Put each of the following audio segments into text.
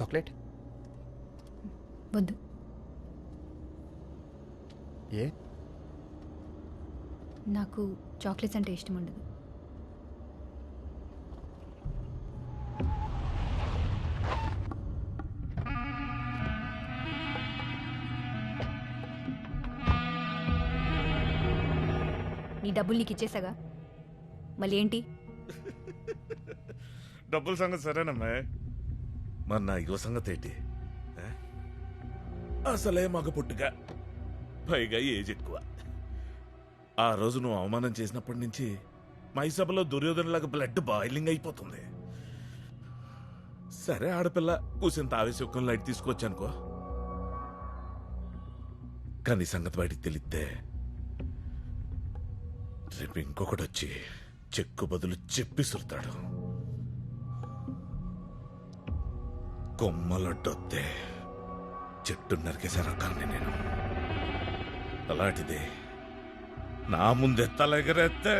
Chocolate వద్దు. ఏ? నాకు chocolates అంటే ఇష్టం ఉండదు. నీ డబ్బులు నీకు ఇచ్చేసాగా, మళ్ళీ ఏంటి? డబ్బుల సంగతి సరేనమ్మా, మరి నా ఇగో సంగతి ఏంటి? అసలే మగ పుట్టుగా, పైగా ఏజ్ ఎక్కువ. ఆ రోజు నువ్వు అవమానం చేసినప్పటి నుంచి మై సభలో దుర్యోధనలాగా బ్లడ్ బాయిలింగ్ అయిపోతుంది. సరే ఆడపిల్ల కూసింత ఆవేశం లైట్ తీసుకొచ్చానుకో, కానీ సంగతి బయటికి తెలిస్తే రేపు ఇంకొకటి వచ్చి చెక్కు బదులు చెప్పిసురుతాడు. కొమ్మలొడ్డొత్తే చెట్టు నరికేసే రకాన్ని నేను. అలాంటిది నా ముందే తలెగరేస్తే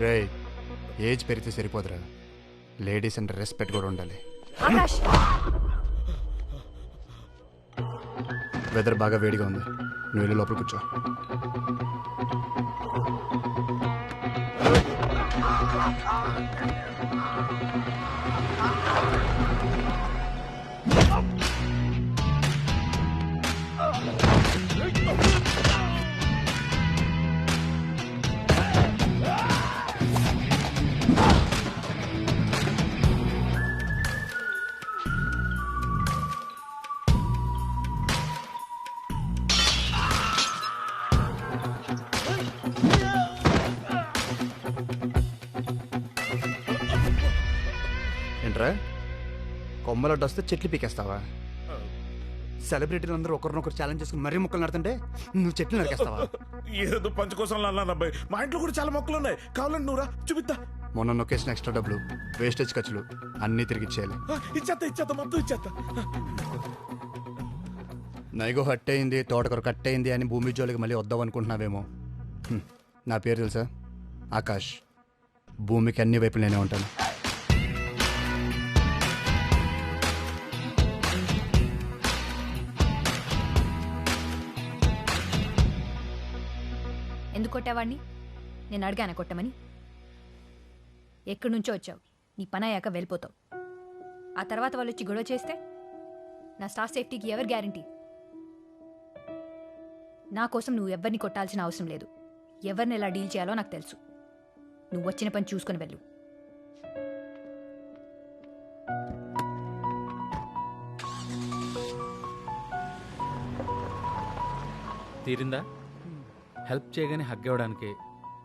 రే, ఏజ్ పెరిగితే సరిపోదురా, లేడీస్ అండ్ రెస్పెక్ట్ కూడా ఉండాలి. ఆకాష్, వెదర్ బాగా వేడిగా ఉంది, నువ్వు వెళ్ళి లోపల కూర్చో. ఏంట్రా, కొమ్మలడ్డు వస్తే చెట్లు పీకేస్తావా? సెలబ్రిటీలు అందరూ ఒకరినొకరు ఛాలెంజ్ చేసుకుని మరీ మొక్కలు నడుతుంటే నువ్వు చెట్లు నరికేస్తావా? ఏదో పంచ కోసం అన్నాను అబ్బాయి, మా ఇంట్లో కూడా చాలా మొక్కలు ఉన్నాయి, కావాలంటే నువ్వురా చూపిద్దా. మొన్న నొక్కేసిన ఎక్స్ట్రా డబ్బులు, వేస్టేజ్ ఖర్చులు అన్నీ తిరిగి ఇచ్చేయాలి. ఇచ్చేస్తా మొత్తం ఇచ్చేస్తా. నైగో హట్ అయింది, తోటకూర కట్ అయింది అని భూమి జోలికి మళ్ళీ వద్దాం అనుకుంటున్నావేమో. నా పేరు తెలుసా? ఆకాష్. భూమికి అన్ని వైపులు నేనే ఉంటాను. ఎందుకు కొట్టావాడిని? నేను అడిగాను కొట్టమని. ఎక్కడి నుంచో వచ్చావు, నీ పని అయ్యాక వెళ్ళిపోతావు. ఆ తర్వాత వాళ్ళు వచ్చి గొడవ చేస్తే నా స్టాఫ్ సేఫ్టీకి ఎవరు గ్యారంటీ? నా కోసం నువ్వు ఎవరిని కొట్టాల్సిన అవసరం లేదు. ఎవరిని ఎలా డీల్ చేయాలో నాకు తెలుసు. నువ్వు వచ్చిన పని చూసుకొని వెళ్ళు. తీరిందా? హెల్ప్ చేయగానే హగ్ ఇవ్వడానికి,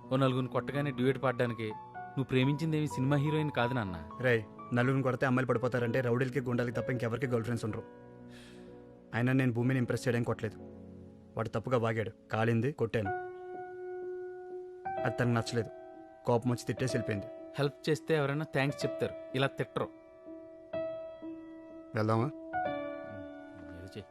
ఓ నలుగురిని కొట్టగానే డ్యూయట్ పాడడానికి నువ్వు ప్రేమించిందేమి సినిమా హీరోయిన్ కాదు నాన్న. రే, నలుగురిని కొడితే అమ్మాయిలు పడిపోతారంటే రౌడీలకి గుండాలకి తప్ప ఇంకెవరికి గర్ల్ ఫ్రెండ్స్ ఉండరు. అయినా నేను భూమిని ఇంప్రెస్ చేయడానికి కొట్టలేదు. వాడు తప్పుగా బాగాడు, కాలింది, కొట్టాను. అది తనకు నచ్చలేదు, కోపం వచ్చి తిట్టేసి వెళ్ళిపోయింది. హెల్ప్ చేస్తే ఎవరైనా థ్యాంక్స్ చెప్తారు, ఇలా తిట్టరు. వెళ్దామా? ఏదో చెయ్.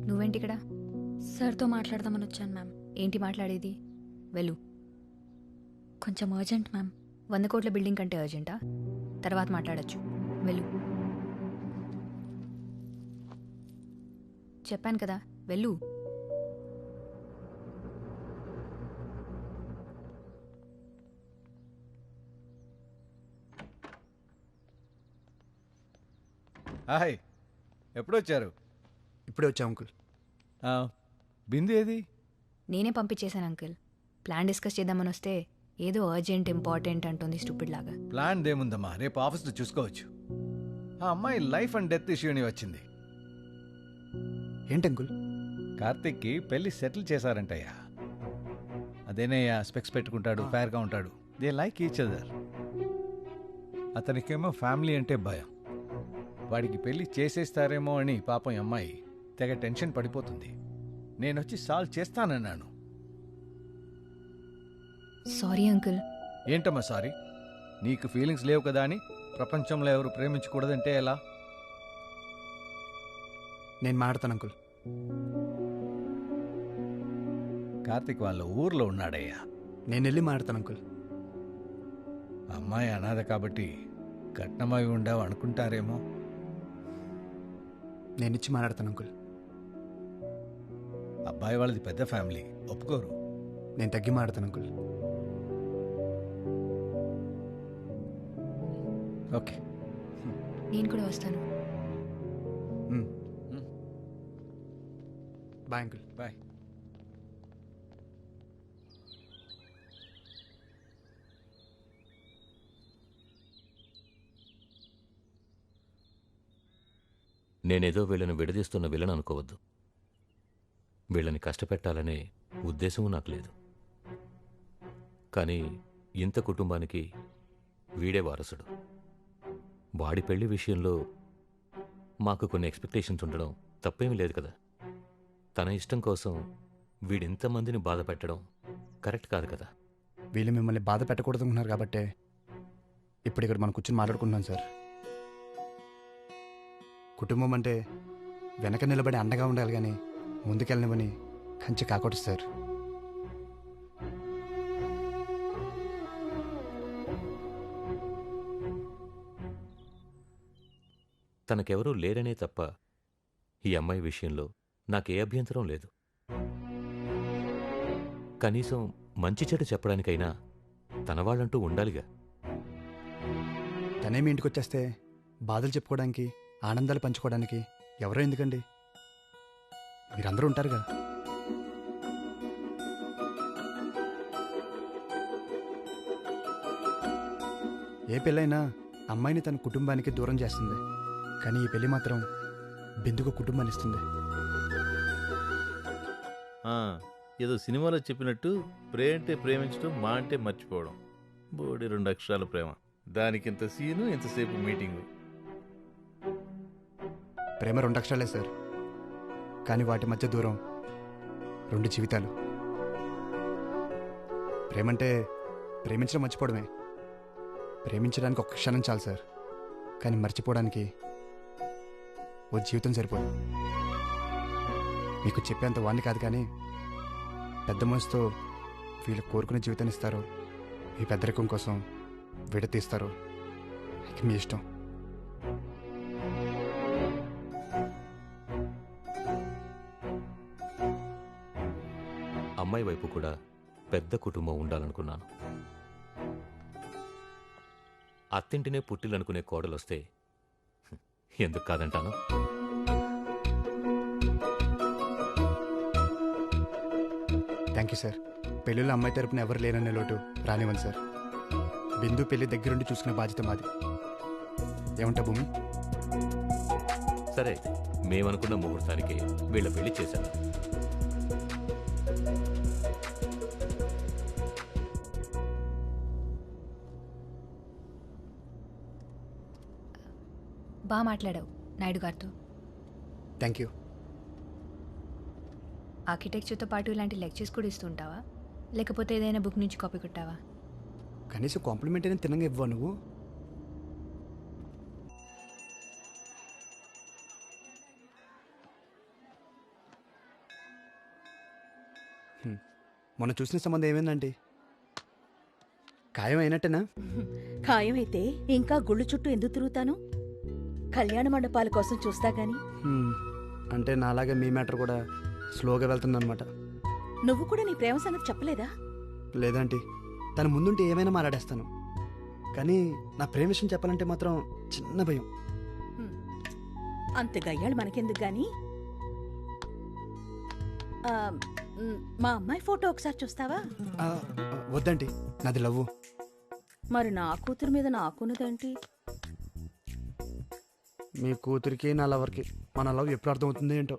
నువ్వేంటి ఇక్కడ? సార్తో మాట్లాడదామని వచ్చాను మ్యామ్. ఏంటి మాట్లాడేది? వెళ్ళు. కొంచెం అర్జెంట్ మ్యామ్. 100 కోట్ల బిల్డింగ్ కంటే అర్జెంటా? తర్వాత మాట్లాడచ్చు, వెళ్ళు. చెప్పాను కదా, వెళ్ళు. హాయ్, ఎప్పుడు వచ్చారు? ఇప్పుడే వచ్చా అంకుల్. బిందు ఏది? నేనే పంపించేశాను అంకుల్. ప్లాన్ డిస్కస్ చేద్దామని వస్తే ఏదో అర్జెంట్ ఇంపార్టెంట్ అంటుంది స్టూపిడ్ లాగా. ప్లాన్ దేముందమ్మా, రేపు ఆఫీస్లో చూసుకోవచ్చు. ఆ అమ్మాయి లైఫ్ అండ్ డెత్ ఇష్యూని వచ్చింది. ఏంటి అంకుల్? కార్తిక్కి పెళ్లి సెటిల్ చేశారంటయ్యా. అదేనయ్యా, స్పెక్స్ పెట్టుకుంటాడు, ఫేర్గా ఉంటాడు. They like each other. అతనికేమో ఫ్యామిలీ అంటే భయం. వాడికి పెళ్లి చేసేస్తారేమో అని పాపం ఈ అమ్మాయి తెగ టెన్షన్ పడిపోతుంది. నేనొచ్చి సాల్వ్ చేస్తానన్నాను. Sorry uncle. ఏంటమ్మా సారీ? నీకు ఫీలింగ్స్ లేవు కదా అని ప్రపంచంలో ఎవరు ప్రేమించకూడదంటే ఎలా? నేను మాట్లాడతాను అంకుల్. కార్తిక్ వాళ్ళ ఊర్లో ఉన్నాడయ్యా. నేను వెళ్ళి మాట్లాడతాను అంకుల్. అమ్మాయి అనాథ కాబట్టి కట్నమై ఉండావు అనుకుంటారేమో. నేను ఇచ్చి మాట్లాడతాను అంకుల్. అబ్బాయి వాళ్ళది పెద్ద ఫ్యామిలీ, ఒప్పుకోరు. నేను తగ్గి మాట్లాడతాను అంకుల్. ఓకే, నేను కూడా వస్తాను. Bye uncle. బాయ్. నేనేదో వీళ్ళని విడదీస్తున్న విలన్ అనుకోవద్దు. వీళ్ళని కష్టపెట్టాలనే ఉద్దేశము నాకు లేదు. కానీ ఇంత కుటుంబానికి వీడే వారసుడు. వాడి పెళ్లి విషయంలో మాకు కొన్ని ఎక్స్పెక్టేషన్స్ ఉండడం తప్పేమీ లేదు కదా. తన ఇష్టం కోసం వీడింతమందిని బాధ పెట్టడం కరెక్ట్ కాదు కదా. వీళ్ళు మిమ్మల్ని బాధ పెట్టకూడదు అనుకున్నారు కాబట్టే ఇప్పుడు ఇక్కడ మనం కూర్చొని మాట్లాడుకుంటున్నాం సార్. కుటుంబం అంటే వెనక నిలబడి అండగా ఉండాలి కానీ ముందుకెళ్ళనివని కంచి కాకూడదు సార్. తనకెవరూ లేరనే తప్ప ఈ అమ్మాయి విషయంలో నాకే అభ్యంతరం లేదు. కనీసం మంచి చెడు చెప్పడానికైనా తన వాళ్ళంటూ ఉండాలిగా. తనేమి ఇంటికి వచ్చేస్తే బాధలు చెప్పుకోవడానికి ఆనందాలు పంచుకోవడానికి ఎవరో ఎందుకండి? మీరందరూ ఉంటారుగా. ఏ పెళ్ళైనా అమ్మాయిని తన కుటుంబానికి దూరం చేస్తుంది, కానీ ఈ పెళ్లి మాత్రం బిందుకు కుటుంబాన్ని ఇస్తుంది. ఏదో సినిమాలో చెప్పినట్టు ప్రే అంటే ప్రేమించడం, మా అంటే మర్చిపోవడం. బోడి 2 అక్షరాల ప్రేమ. దానికి ఇంత సీను, ఇంతసేపు మీటింగు. ప్రేమ 2 అక్షరాలే సార్, కానీ వాటి మధ్య దూరం 2 జీవితాలు. ప్రేమంటే ప్రేమించడం మర్చిపోవడమే. ప్రేమించడానికి ఒక్క క్షణం చాలు సార్, కానీ మర్చిపోవడానికి ఓ జీవితం సరిపోదు. మీకు చెప్పేంత వాణ్ణి కాదు, కానీ పెద్ద మనసుతో వీళ్ళు కోరుకునే జీవితాన్ని ఇస్తారో ఈ పెద్దరికం కోసం విడతీస్తారో ఇక మీ ఇష్టం. అమ్మాయి వైపు కూడా పెద్ద కుటుంబం ఉండాలనుకున్నాను. అత్తింటినే పుట్టిలనుకునే కోడలొస్తే ఎందుకు కాదంటాను. Thank you sir. పెళ్ళిలో అమ్మాయి తరపున ఎవరు లేరనే లోటు రానివ్వండి సార్. బిందు పెళ్లి దగ్గరుండి చూసుకునే బాధ్యత మాది. ఏమంటా భూమి? సరే, మేమనుకున్న ముహూర్తానికి వీళ్ళ పెళ్లి చేశాను. బాగా మాట్లాడావు నాయుడు గారితో. Thank you. ఆర్కిటెక్చర్తో పాటు ఇలాంటి లెక్చర్స్ కూడా ఇస్తుంటావా, లేకపోతే ఏదైనా బుక్ నుంచి కాపీ కొట్టావా? కనీసం కాంప్లిమెంట్ అయినా తినంగా ఇవ్వవా నువ్వు? మొన్న చూసిన సంబంధం ఏమైందండి? ఖాయం అయినట్టేనా? ఖాయమైతే ఇంకా గుళ్ళు చుట్టూ ఎందుకు తిరుగుతాను? కళ్యాణ మండపాల కోసం చూస్తా గాని. అంటే నాలాగే మీ మ్యాటర్ కూడా స్లోగా వెళ్తుందన్నమాట. నువ్వు కూడా నీ ప్రేమ సంగతి చెప్పలేదా? లేదంటే తన ముందుంటే ఏమైనా మాట్లాడేస్తాను, కానీ నా ప్రేమ విషయం చెప్పాలంటే మాత్రం చిన్న భయం. అంత గయ్యాళ్ళు మనకెందుకు గాని. ఆ, మా అమ్మాయి ఫోటో ఒకసారి చూస్తావా? వద్దండి, నాది లవ్వు. మరి నా కూతురు మీద నాకున్నదేంటి? మీ కూతురికి నా లవర్కి మన లవ్ ఎప్పుడు అర్థమవుతుంది ఏంటో.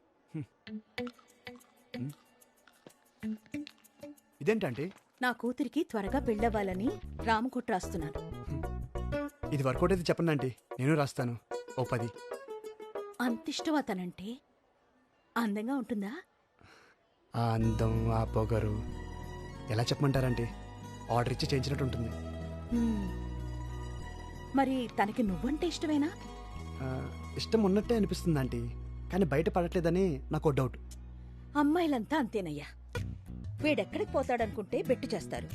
ఇదేంటంటే నా కూతురికి త్వరగా పెళ్ళవ్వాలని రామకుట్ర రాస్తున్నాను. ఇది వర్కౌట్ అయితే చెప్పండి ఆంటీ, నేను రాస్తాను. ఓ 10. అంతిష్టం అతనంటే. అందంగా ఉంటుందా? ఆ అందం, ఆ పొగరు ఎలా చెప్పమంటారంటే ఆర్డర్ ఇచ్చి చేయించినట్టు ఉంటుంది. హ్మ్. మరి తనకి నువ్వంటే ఇష్టమేనా? ఇష్టం ఉన్నట్టే అనిపిస్తుంది ఆంటీ, కానీ బయట పడట్లేదని నాకు డౌట్. అమ్మాయిలంతా అంతేనయ్యా. వీడెక్కడికి పోతాడనుకుంటే బెట్టు చేస్తారు.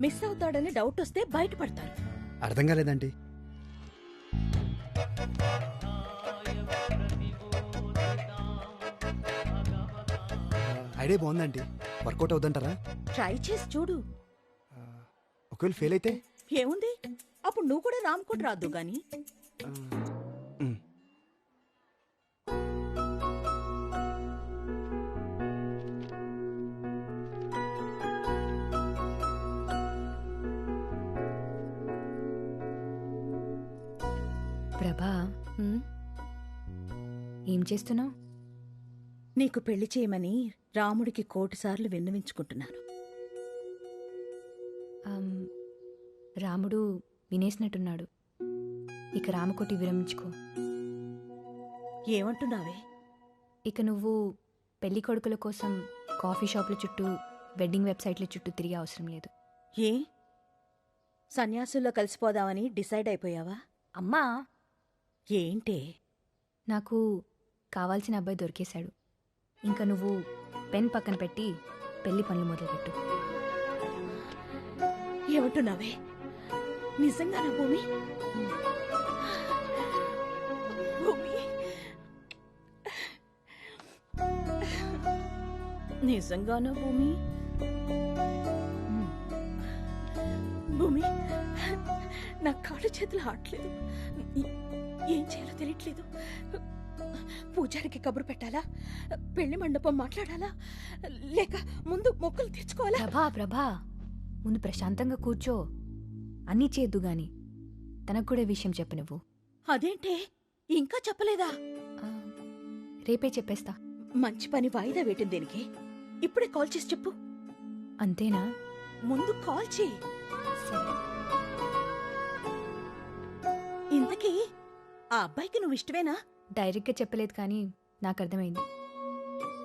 మిస్ అవుతాడని డౌట్ వస్తే బయటపడతారు. అర్థం కాలేదండి. ఐడియా బాగుందండి, వర్కౌట్ అవుతుంటారా? ట్రై చేసి చూడు. ఒకవేళ ఫెయిల్ అయితే ఏముంది, అప్పుడు నువ్వు కూడా రామ్కోట్ రాద్దు గాని. మ్. ప్రభా, హ్మ్? ఏం చేస్తున్నావు? నీకు పెళ్లి చేయమని రాముడికి 1,000,000 సార్లు విన్నవించుకుంటున్నాను. రాముడు వినేసినట్టున్నాడు. ఇక రామకోటి విరమించుకో. ఏమంటున్నావే? ఇక నువ్వు పెళ్లి కొడుకుల కోసం కాఫీ షాపుల చుట్టూ, వెడ్డింగ్ వెబ్సైట్ల చుట్టూ తిరిగే అవసరం లేదు. ఏ సన్యాసుల్లో కలిసిపోదామని డిసైడ్ అయిపోయావా? అమ్మా, ఏంటే? నాకు కావాల్సిన అబ్బాయి దొరికేశాడు. ఇంకా నువ్వు పెన్ పక్కన పెట్టి పెళ్లి పనులు మొదలుపెట్టు. ఏమంటున్నావే? నిజంగానా భూమి? భూమి, నిజంగానా భూమి? భూమి, నా కాళ్ళు చేతులు ఆడలేదు. ఏం చేయాలో తెలియట్లేదు. పూజారికి కబురు పెట్టాలా? పెళ్లి మండపం మాట్లాడాలా? లేక ముందు మొక్కులు తెచ్చుకోవాలా? ప్రభా, ముందు ప్రశాంతంగా కూర్చో. అన్నీ చేద్దు గాని తనకు కూడా విషయం చెప్పు నువ్వు. అదేంటే ఇంకా చెప్పలేదా? ఆ, రేపే చెప్పేస్తా. మంచి పని వాయిదా వేయటం దేనికి? ఇప్పుడే కాల్ చేసి చెప్పు. అంతేనా? ముందు కాల్ చేయి. సరే. ఇంతకీ ఆ అబ్బాయికి నువ్వు ఇష్టమేనా? డైరెక్ట్గా చెప్పలేదు కానీ నాకు అర్థమైంది.